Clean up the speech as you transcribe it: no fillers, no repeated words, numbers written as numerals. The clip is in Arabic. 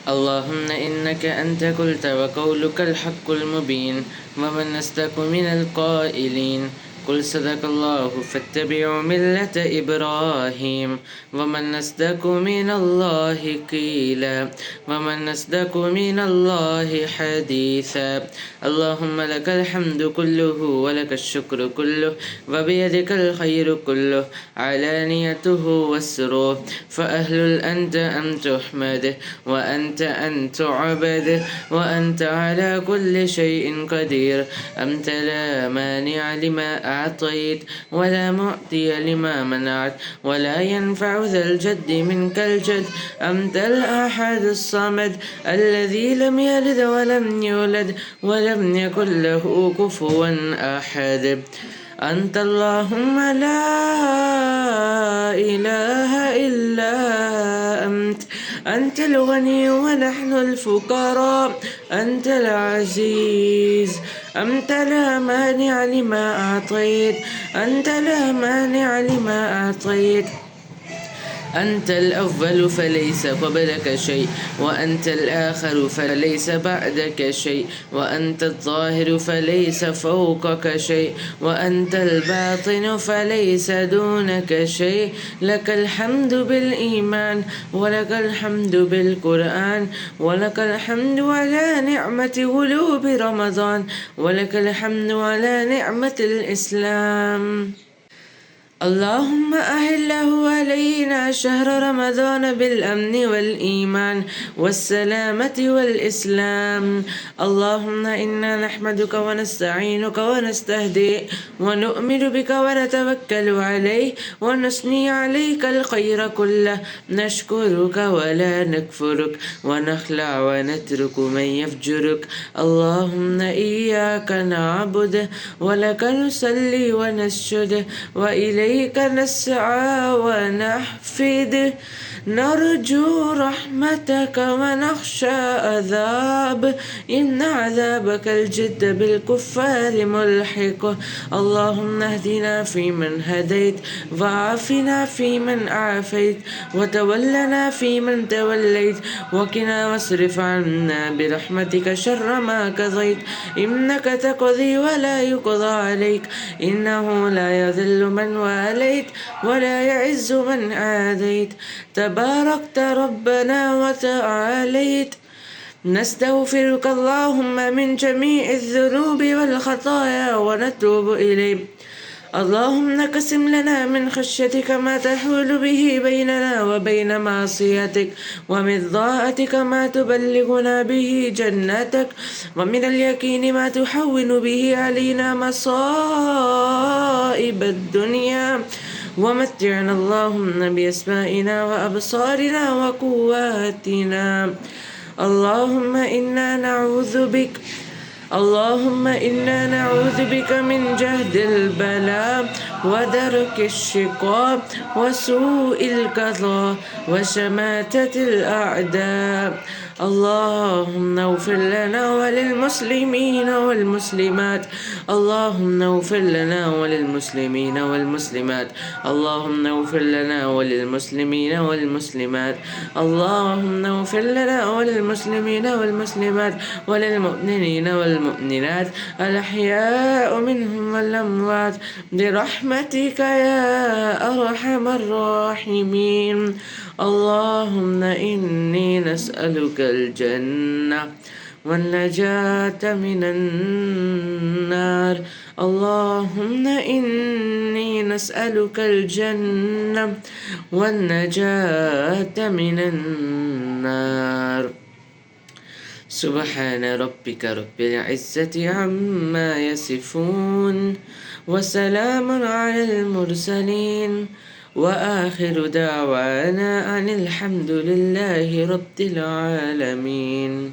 اللهم إنك أنت قلت وقولك الحق المبين، ومن أصدق من القائلين. قل صدق الله فاتبعوا ملة إبراهيم، ومن أصدق من الله قيلا، ومن أصدق من الله حديثا. اللهم لك الحمد كله ولك الشكر كله، وبيدك الخير كله علانيته وسره، فأهل أنت أن تحمد، وأنت أن تعبد، وأنت على كل شيء قدير. أنت لا مانع لما أعطيت، ولا معطي لما منعت، ولا ينفع ذا الجد منك الجد. أنت الأحد الصمد الذي لم يلد ولم يولد ولم يكن له كفوا أحد. أنت اللهم لا إله إلا أنت. أنت الغني ونحن الفقراء. أنت العزيز. أنت لا مانع لما أعطيت. أنت لا مانع لما أعطيت. أنت الأول فليس قبلك شيء، وأنت الآخر فليس بعدك شيء، وأنت الظاهر فليس فوقك شيء، وأنت الباطن فليس دونك شيء. لك الحمد بالإيمان، ولك الحمد بالقرآن، ولك الحمد على نعمة قلوب رمضان، ولك الحمد على نعمة الإسلام. اللهم أهله علينا شهر رمضان بالأمن والإيمان والسلامة والإسلام. اللهم إنا نحمدك ونستعينك ونستهدئ ونؤمن بك ونتوكل عليك ونثني عليك الخير كله. نشكرك ولا نكفرك، ونخلع ونترك من يفجرك. اللهم إياك نعبد، ولك نصلي ونسجد، وإليك نسعى ونحفد. نرجو رحمتك ونخشى عذاب، إن عذابك الجد بالكفار ملحق. اللهم اهدنا فيمن هديت، وعافنا فيمن عافيت، وتولنا فيمن توليت، وقنا واصرف عنا برحمتك شر ما قضيت. إنك تقضي ولا يقضى عليك، إنه لا يذل من واليت ولا يعز من عاديت. تباركت ربنا وتعاليت. نستغفرك اللهم من جميع الذنوب والخطايا ونتوب إليك. اللهم اقسم لنا من خشيتك ما تحول به بيننا وبين معصيتك، ومن طاعتك ما تبلغنا به جنتك، ومن اليقين ما تحول به علينا مصائب الدنيا. ومتعنا اللهم بأسمائنا وأبصارنا وقواتنا. اللهم إنا نعوذ بك من جهد البلاء، ودرك الشقاء، وسوء القضاء، وشماتة الأعداء. اللهم اغفر لنا وللمسلمين والمسلمات. اللهم اغفر لنا وللمسلمين والمسلمات. اللهم اغفر لنا وللمسلمين والمسلمات. اللهم اغفر لنا وللمسلمين والمسلمات، وللمؤمنين والمؤمنات الأحياء منهم والأموات، برحمتك يا أرحم الراحمين. اللهم إني نسألك الجنة والنجاة من النار. اللهم إني نسألك الجنة والنجاة من النار. سبحان ربك رب العزة عما يصفون، وسلام على المرسلين، وآخر دعوانا أن الحمد لله رب العالمين.